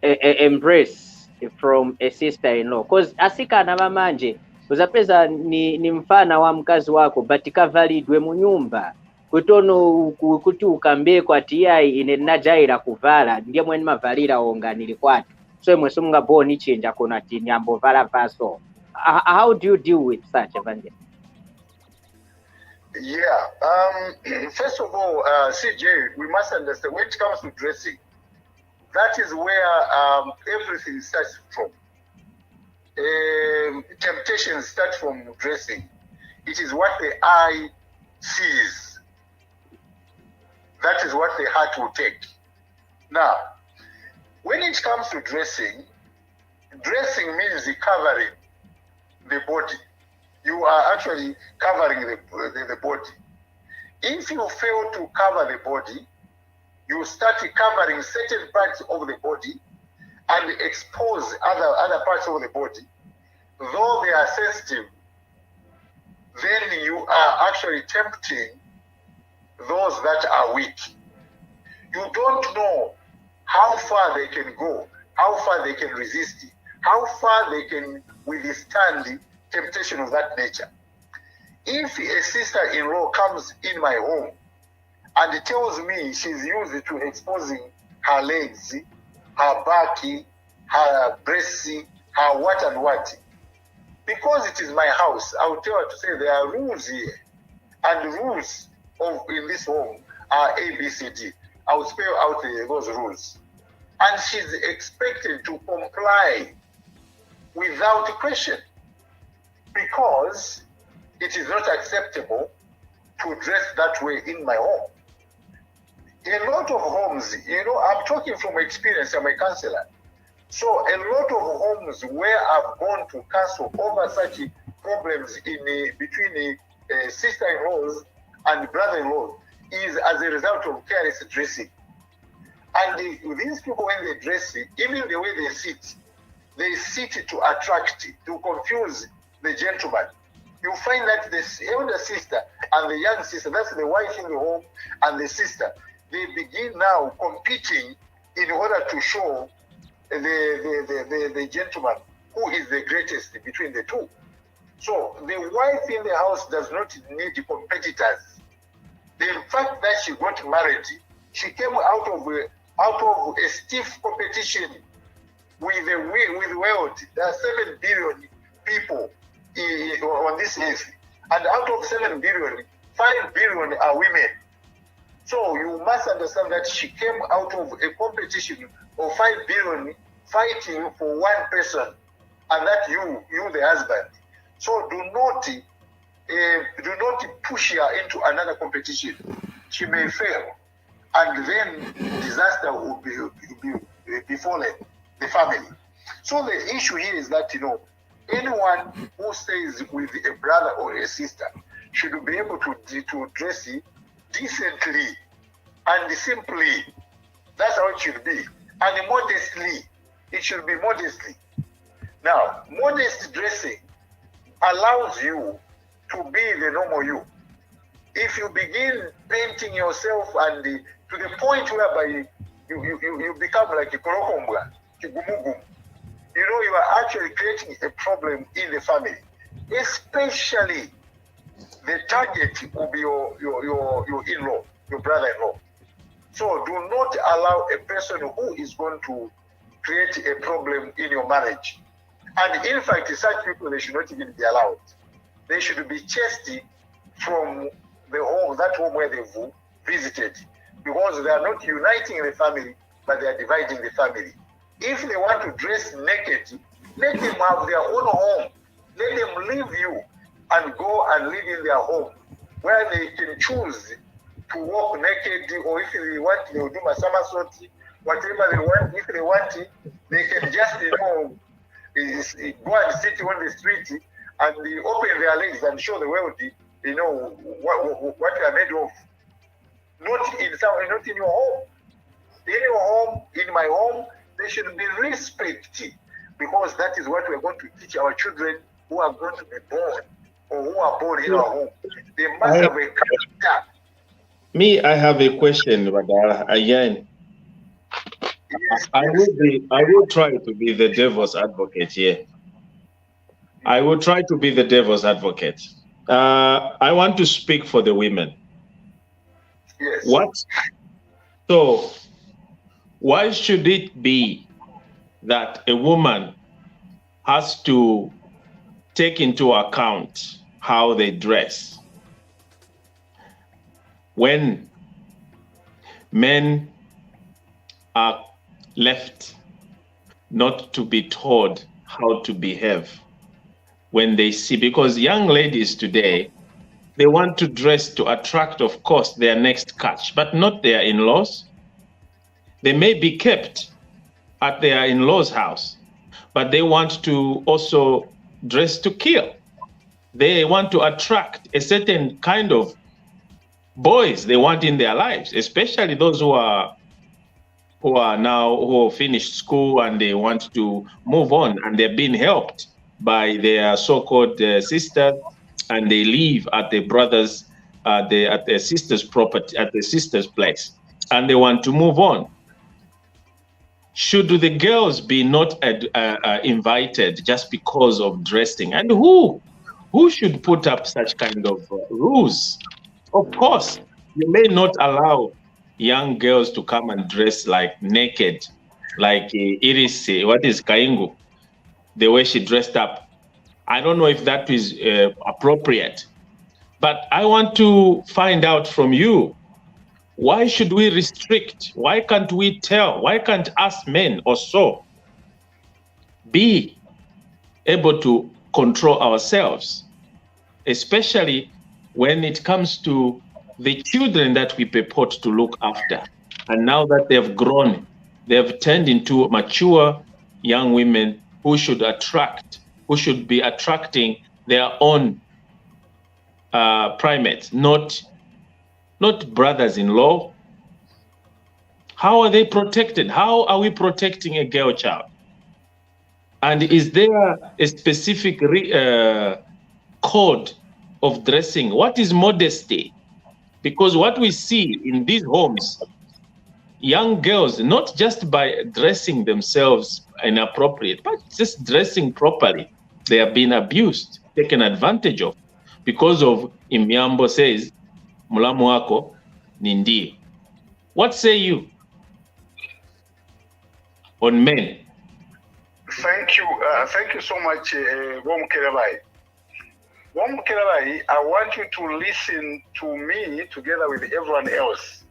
embrace from a sister-in-law? Because asikana bamanje uzapeza ni mfana wa mkazi wako but kavalidwe mu nyumba kutono kuti ukambeko ati yayi ine najaira kuvala ndiye mwene mavalira onganili kwatu so mwe sumunga boni chinja kona ati nyambo vala vaso. How do you deal with such, Evangelist? Yeah. First of all, CJ, we must understand when it comes to dressing, that is where everything starts from. Temptations start from dressing. It is what the eye sees. That is what the heart will take. Now, when it comes to dressing, dressing means covering the body. You are actually covering the body. If you fail to cover the body, you start covering certain parts of the body and expose other parts of the body. Though they are sensitive, then you are actually tempting those that are weak. You don't know how far they can go, how far they can resist, how far they can withstand temptation of that nature. If a sister-in-law comes in my home and tells me she's used to exposing her legs, her back, her breasts, her what and what, because it is my house, I will tell her to say there are rules here, and the rules in this home are A, B, C, D. I will spell out those rules. And she's expected to comply without question, because it is not acceptable to dress that way in my home. A lot of homes, I'm talking from experience, I'm a counselor. So a lot of homes where I've gone to counsel over such problems between sister-in-laws and brother-in-laws is as a result of careless dressing. And these people, when they dress, even the way they sit to attract, to confuse the gentleman. You find that the elder sister and the young sister, that's the wife in the home and the sister, they begin now competing in order to show the gentleman who is the greatest between the two. So the wife in the house does not need competitors. The fact that she got married, she came out of a stiff competition with the world. There are 7 billion people on this earth, and out of 7 billion, 5 billion are women. So you must understand that she came out of a competition of 5 billion fighting for one person, and that you the husband. So do not push her into another competition. She may fail, and then disaster will before the family. So the issue here is that, anyone who stays with a brother or a sister should be able to dress decently and simply. That's how it should be. And modestly. It should be modestly. Now, modest dressing allows you to be the normal you. If you begin painting yourself and to the point whereby you become like a korokombwa, kigumugum, you are actually creating a problem in the family. Especially the target will be your in-law, your brother-in-law. So do not allow a person who is going to create a problem in your marriage. And in fact, such people, they should not even be allowed. They should be chased from that home where they've visited, because they are not uniting the family, but they are dividing the family. If they want to dress naked, let them have their own home. Let them leave you and go and live in their home, where they can choose to walk naked, or if they want, they will do masamasoti, whatever they want. If they want it, they can just, go and sit on the street and open their legs and show the world, what they are made of. Not in your home. In your home, in my home, there should be respect, because that is what we are going to teach our children who are going to be born or who are born in our home. They must have a character. Me, I have a question, Badara. Again, Yes, I will try to be the devil's advocate here. I will try to be the devil's advocate. I want to speak for the women. Yes. So, why should it be that a woman has to take into account how they dress when men are left not to be told how to behave when they see? Because young ladies today, they want to dress to attract, of course, their next catch, but not their in-laws. They may be kept at their in-laws' house, but they want to also dress to kill. They want to attract a certain kind of boys they want in their lives, especially those who finished school and they want to move on, and they're being helped by their so-called sisters, and they live at their brothers, at their sister's property, at their sister's place, and they want to move on. Should the girls be not invited just because of dressing? And who should put up such kind of rules? Of course, you may not allow young girls to come and dress like naked, like Iris, what is Kaingu, the way she dressed up. I don't know if that is appropriate, but I want to find out from you, why should we restrict? Why can't we tell? Why can't us men also be able to control ourselves, especially when it comes to the children that we purport to look after? And now that they've grown, they've turned into mature young women who should be attracting their own primates, not brothers-in-law. How are they protected? How are we protecting a girl child? And is there a specific code of dressing? What is modesty? Because what we see in these homes, young girls, not just by dressing themselves inappropriate, but just dressing properly, they are being abused, taken advantage of, because of Imyambo says, Mulamu wako ni ndiye. What say you on men? Thank you so much, Mukelebai. Mukelebai, I want you to listen to me together with everyone else.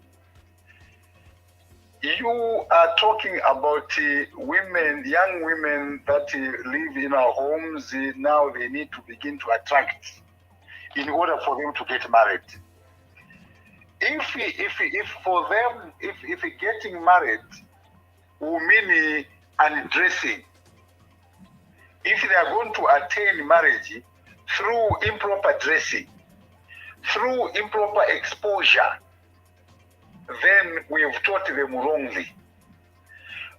You are talking about women, young women that live in our homes. Now they need to begin to attract in order for them to get married. If for them, if getting married will mean undressing. If they are going to attain marriage through improper dressing, through improper exposure, then we have taught them wrongly.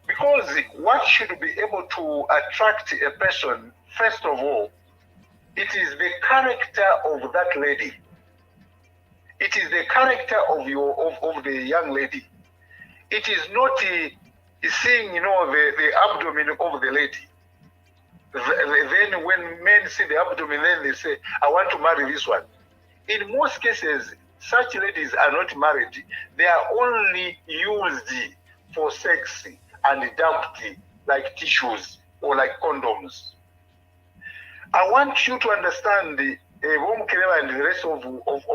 Because what should be able to attract a person, first of all, it is the character of that lady. It is the character of the young lady. It is not seeing, the abdomen of the lady. Then when men see the abdomen, then they say, I want to marry this one. In most cases, such ladies are not married. They are only used for sex and dumped like tissues or like condoms. I want you to understand, Mukelebai and the rest of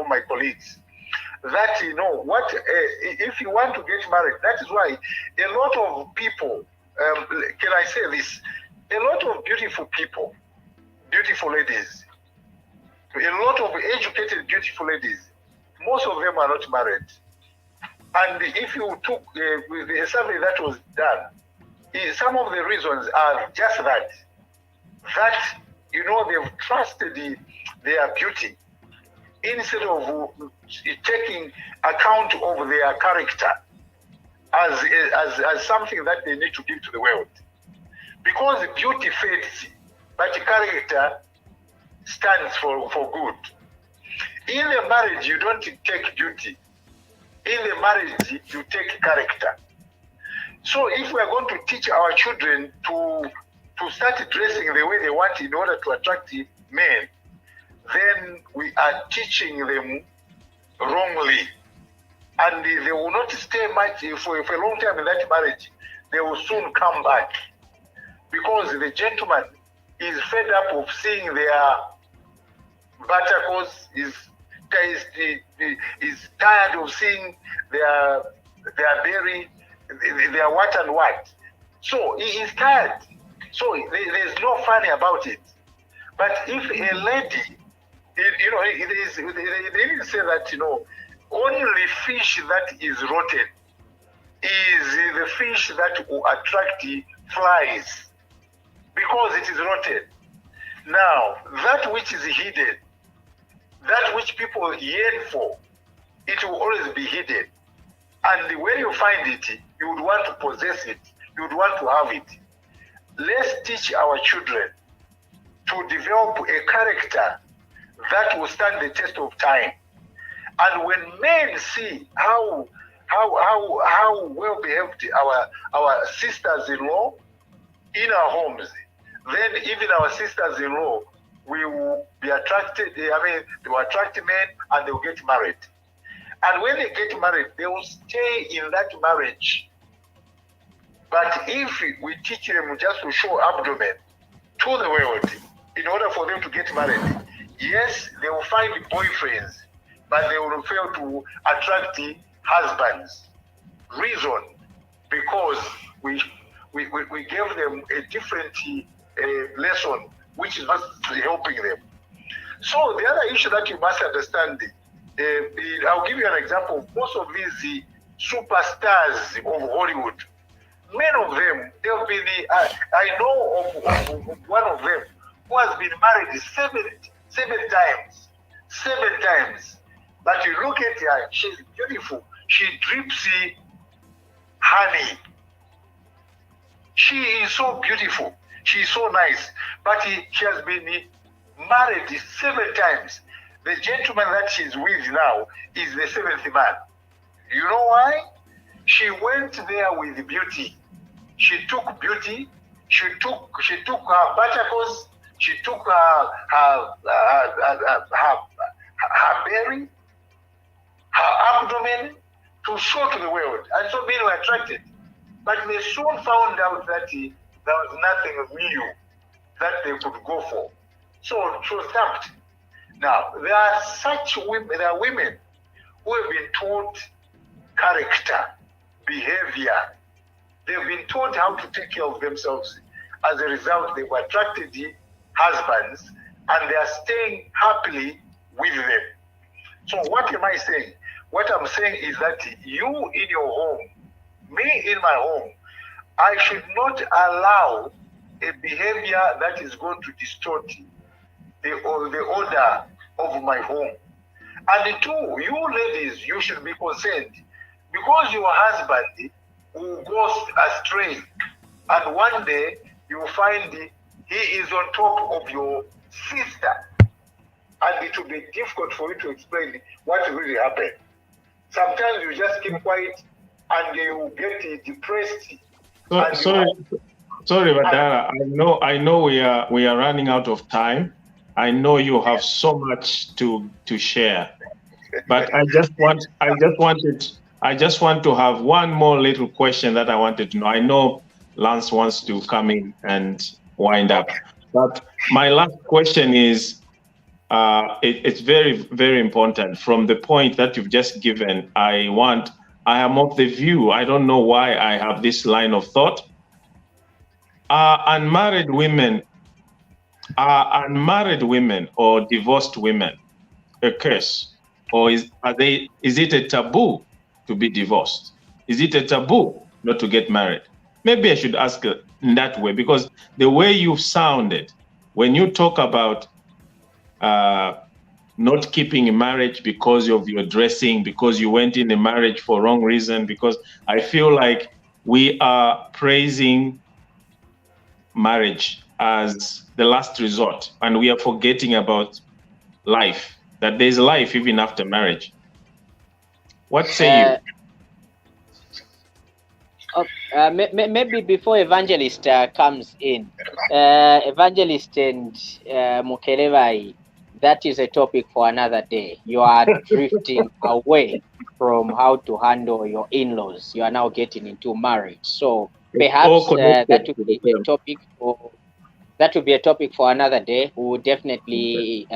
my colleagues, that if you want to get married, that is why a lot of people, can I say this? A lot of beautiful people, beautiful ladies, a lot of educated, beautiful ladies, most of them are not married. And if you took the survey that was done, some of the reasons are just that they've trusted their beauty instead of taking account of their character as something that they need to give to the world. Because beauty fades, but character stands for good. In a marriage, you don't take beauty. In the marriage, you take character. So if we are going to teach our children to start dressing the way they want in order to attract men, then we are teaching them wrongly. And they will not stay much for a long time in that marriage. They will soon come back. Because the gentleman is fed up of seeing their buttocks, is tired of seeing their belly, their what and what. So he is tired. So there's no funny about it. But if a lady, they didn't say that, only fish that is rotten is the fish that will attract flies. Because it is rotten. Now, that which is hidden, that which people yearn for, it will always be hidden. And when you find it, you would want to possess it. You would want to have it. Let's teach our children to develop a character that will stand the test of time. And when men see how well behaved our sisters-in-law in our homes, then even our sisters-in-law will be attracted. They will attract men and they will get married. And when they get married, they will stay in that marriage. But if we teach them just to show abdomen to the world in order for them to get married, yes, they will find boyfriends, but they will fail to attract husbands. Reason, because we gave them a different lesson, which is not helping them. So the other issue that you must understand, I'll give you an example. Most of these superstars of Hollywood, many of them, they've been, I know of one of them who has been married seven times. But you look at her, she's beautiful. She drips honey. She is so beautiful. She is so nice. But she has been married 7 times. The gentleman that she's with now is the 7th man. You know why? She went there with beauty. She took beauty. She took her buttocks. She took her belly, her abdomen to show to the world. And so men were attracted. But they soon found out that there was nothing new that they could go for. So she was dumped. Now, there are such women, there are women who have been taught character, behavior. They've been taught how to take care of themselves. As a result, they've attracted husbands and they are staying happily with them. So what am I saying? What I'm saying is that you in your home, me in my home, I should not allow a behavior that is going to distort the order of my home. And two, you ladies, you should be concerned because your husband will go astray, and one day you will find he is on top of your sister, and it will be difficult for you to explain what really happened. Sometimes you just keep quiet and you get depressed. Sorry, Badara. I know we are running out of time. I know you have so much to share, but I just want to have one more little question that I wanted to know. I know Lance wants to come in and wind up, but my last question is, it's very, very important. From the point that you've just given, I am of the view, I don't know why I have this line of thought. Are unmarried women or divorced women a curse? Or is it a taboo to be divorced? Is it a taboo not to get married? Maybe I should ask in that way, because the way you sounded when you talk about not keeping a marriage because of your dressing, because you went in a marriage for wrong reason, because I feel like we are praising marriage as the last resort, and we are forgetting about life, that there's life even after marriage. What say you? Maybe before Evangelist comes in, Evangelist and Mukelebai, that is a topic for another day. You are drifting away from how to handle your in-laws. You are now getting into marriage. So perhaps that would be a topic for another day. We will definitely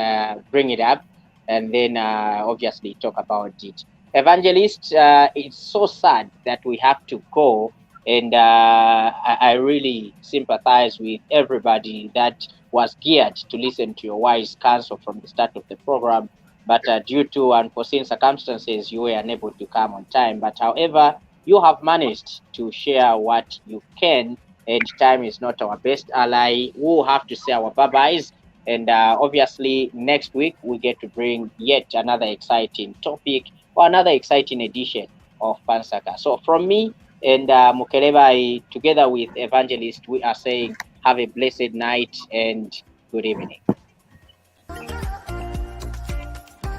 bring it up and then obviously talk about it. Evangelist, it's so sad that we have to go, and I really sympathize with everybody that was geared to listen to your wise counsel from the start of the program, but due to unforeseen circumstances, you were unable to come on time. But however, you have managed to share what you can, and time is not our best ally. We'll have to say our bye-byes, and obviously next week we get to bring yet another exciting topic or another exciting edition of Nsaka. So from me and Mukelebai, together with Evangelist, we are saying have a blessed night and good evening.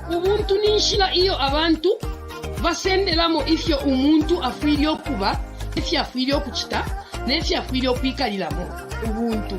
Ubuntu ninshira iyo abantu basenderamo ifyo umuntu afwiryo kuba, ifyo afwiryo kuchita, nefyo afwiryo kwikaliramo ubuntu.